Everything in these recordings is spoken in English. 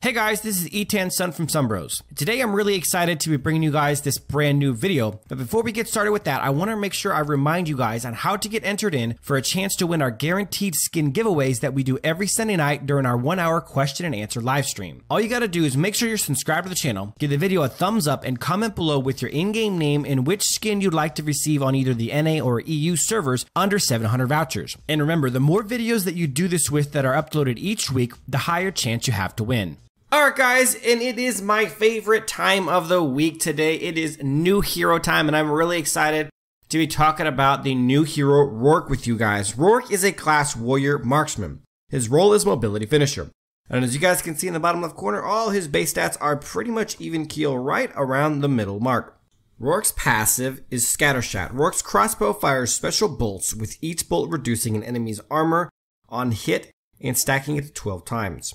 Hey guys, this is Etan Sun from Sunbros. Today I'm really excited to be bringing you guys this brand new video. But before we get started with that, I want to make sure I remind you guys on how to get entered in for a chance to win our guaranteed skin giveaways that we do every Sunday night during our 1-hour question and answer live stream. All you gotta do is make sure you're subscribed to the channel, give the video a thumbs up, and comment below with your in-game name and which skin you'd like to receive on either the NA or EU servers under 700 vouchers. And remember, the more videos that you do this with that are uploaded each week, the higher chance you have to win. Alright guys, and it is my favorite time of the week today. It is new hero time, and I'm really excited to be talking about the new hero Rourke with you guys. Rourke is a class warrior marksman. His role is mobility finisher. And as you guys can see in the bottom left corner, all his base stats are pretty much even keel right around the middle mark. Rourke's passive is Scattershot. Rourke's crossbow fires special bolts, with each bolt reducing an enemy's armor on hit and stacking it to 12 times.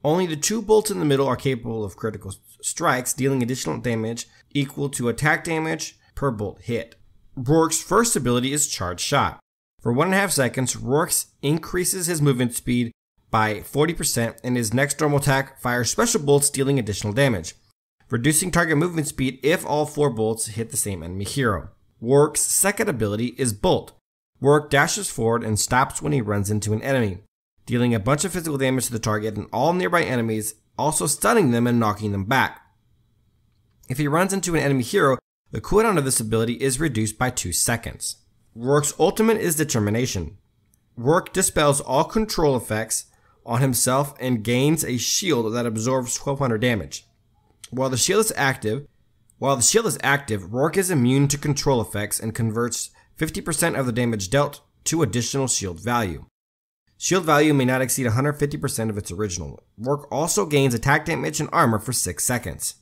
Only the 2 bolts in the middle are capable of critical strikes, dealing additional damage equal to attack damage per bolt hit. Rourke's first ability is Charge Shot. For 1.5 seconds, Rourke increases his movement speed by 40%, and his next normal attack fires special bolts, dealing additional damage, reducing target movement speed if all 4 bolts hit the same enemy hero. Rourke's second ability is Bolt. Rourke dashes forward and stops when he runs into an enemy, dealing a bunch of physical damage to the target and all nearby enemies, also stunning them and knocking them back. If he runs into an enemy hero, the cooldown of this ability is reduced by 2 seconds. Rourke's ultimate is Determination. Rourke dispels all control effects on himself and gains a shield that absorbs 1200 damage. While the shield is active, Rourke is immune to control effects and converts 50% of the damage dealt to additional shield value. Shield value may not exceed 150% of its original. Rourke also gains attack damage and armor for 6 seconds.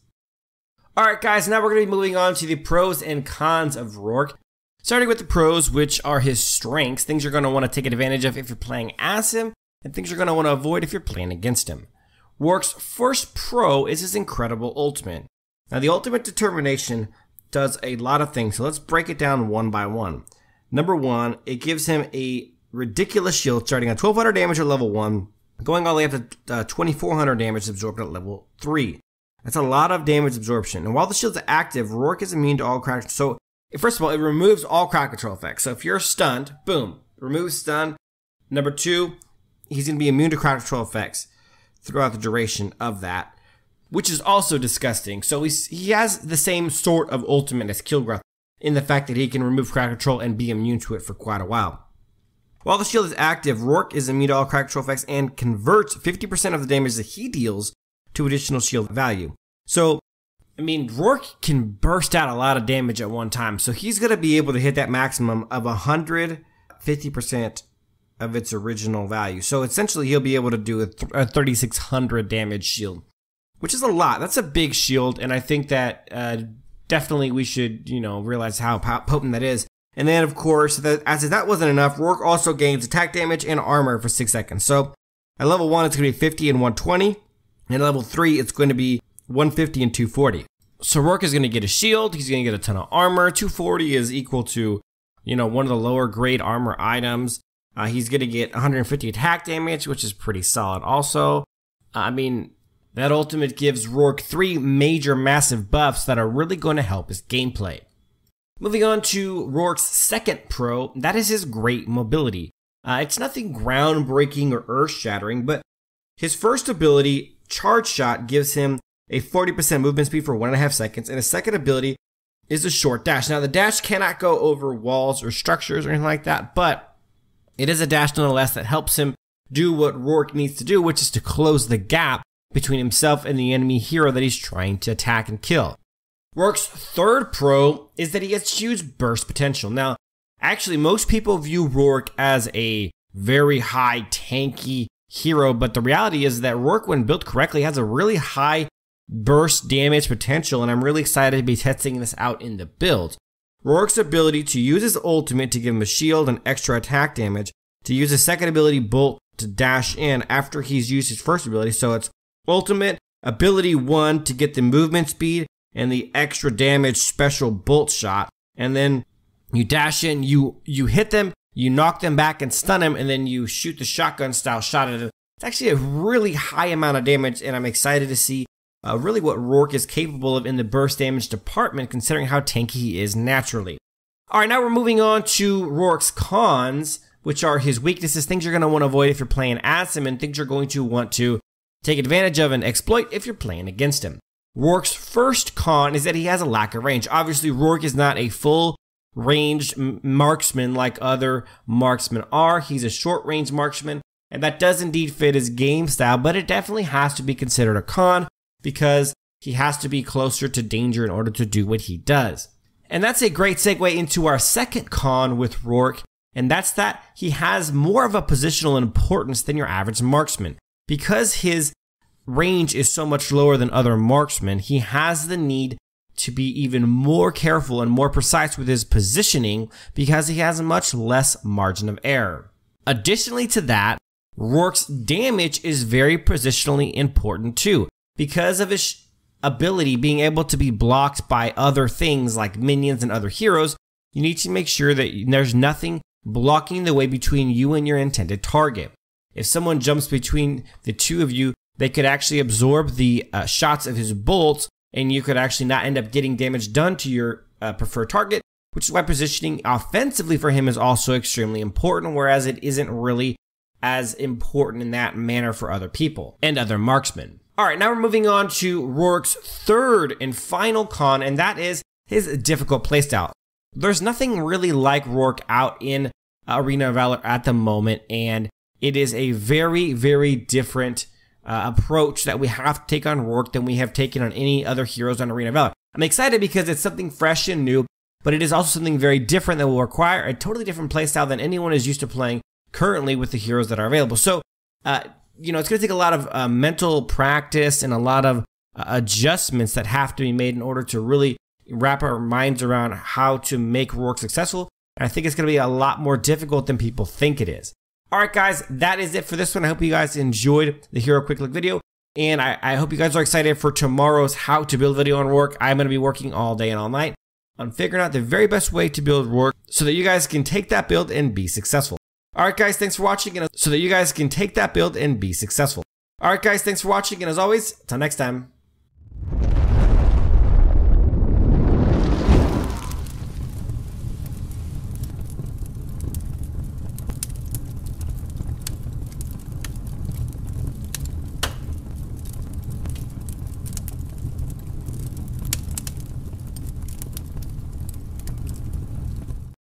Alright guys, now we're going to be moving on to the pros and cons of Rourke. Starting with the pros, which are his strengths, things you're going to want to take advantage of if you're playing as him, and things you're going to want to avoid if you're playing against him. Rourke's first pro is his incredible ultimate. Now the ultimate Determination does a lot of things, so let's break it down one by one. Number 1, it gives him a ridiculous shield starting at 1200 damage at level 1, going all the way up to 2400 damage absorbed at level 3. That's a lot of damage absorption. And while the shield's active, Rourke is immune to all crack. So, first of all, it removes all crack control effects. So if you're stunned, boom, removes stun. Number 2, he's going to be immune to crack control effects throughout the duration of that, which is also disgusting. So he has the same sort of ultimate as Kilgreth in the fact that he can remove crack control and be immune to it for quite a while. While the shield is active, Rourke is immune to all crack control effects and converts 50% of the damage that he deals to additional shield value. So, I mean, Rourke can burst out a lot of damage at one time, so he's going to be able to hit that maximum of 150% of its original value. So essentially, he'll be able to do a 3600 damage shield, which is a lot. That's a big shield, and I think that definitely we should, realize how potent that is. And then, of course, as if that wasn't enough, Rourke also gains attack damage and armor for 6 seconds. So, at level 1, it's going to be 50 and 120. And at level 3, it's going to be 150 and 240. So, Rourke is going to get a shield. He's going to get a ton of armor. 240 is equal to, one of the lower grade armor items. He's going to get 150 attack damage, which is pretty solid also. That ultimate gives Rourke 3 major massive buffs that are really going to help his gameplay. Moving on to Rourke's second pro, that is his great mobility. It's nothing groundbreaking or earth-shattering, but his first ability, Charge Shot, gives him a 40% movement speed for 1.5 seconds, and his second ability is a short dash. Now, the dash cannot go over walls or structures or anything like that, but it is a dash nonetheless that helps him do what Rourke needs to do, which is to close the gap between himself and the enemy hero that he's trying to attack and kill. Rourke's third pro is that he has huge burst potential. Now, actually, most people view Rourke as a very high tanky hero, but the reality is that Rourke, when built correctly, has a really high burst damage potential, and I'm really excited to be testing this out in the build. Rourke's ability to use his ultimate to give him a shield and extra attack damage, to use his second ability, Bolt, to dash in after he's used his first ability, so it's ultimate, ability 1 to get the movement speed, and the extra damage special bolt shot, and then you dash in, you hit them, you knock them back and stun them, and then you shoot the shotgun style shot at them It's actually a really high amount of damage, and I'm excited to see really what Rourke is capable of in the burst damage department, considering how tanky he is naturally. Alright, now we're moving on to Rourke's cons, which are his weaknesses, things you're going to want to avoid if you're playing as him, and things you're going to want to take advantage of and exploit if you're playing against him. Rourke's first con is that he has a lack of range. Obviously, Rourke is not a full ranged marksman like other marksmen are. He's a short range marksman, and that does indeed fit his game style, but it definitely has to be considered a con because he has to be closer to danger in order to do what he does. And that's a great segue into our second con with Rourke, and that's that he has more of a positional importance than your average marksman. Because his range is so much lower than other marksmen, he has the need to be even more careful and more precise with his positioning because he has a much less margin of error. Additionally to that, Rourke's damage is very positionally important too. Because of his ability being able to be blocked by other things like minions and other heroes, you need to make sure that there's nothing blocking the way between you and your intended target. If someone jumps between the two of you, they could actually absorb the shots of his bolts, and you could actually not end up getting damage done to your preferred target, which is why positioning offensively for him is also extremely important, whereas it isn't really as important in that manner for other people and other marksmen. Alright, now we're moving on to Rourke's third and final con, and that is his difficult playstyle. There's nothing really like Rourke out in Arena of Valor at the moment, and it is a very, very different approach that we have to take on Rourke than we have taken on any other heroes on Arena of Valor. I'm excited because it's something fresh and new, but it is also something very different that will require a totally different playstyle than anyone is used to playing currently with the heroes that are available. So, you know, it's going to take a lot of mental practice and a lot of adjustments that have to be made in order to really wrap our minds around how to make Rourke successful. And I think it's going to be a lot more difficult than people think it is. Alright guys, that is it for this one. I hope you guys enjoyed the Hero Quick Look video, and I hope you guys are excited for tomorrow's how to build video on Rourke. I'm going to be working all day and all night on figuring out the very best way to build Rourke so that you guys can take that build and be successful. Alright guys, thanks for watching, and Alright guys, thanks for watching, and as always, till next time.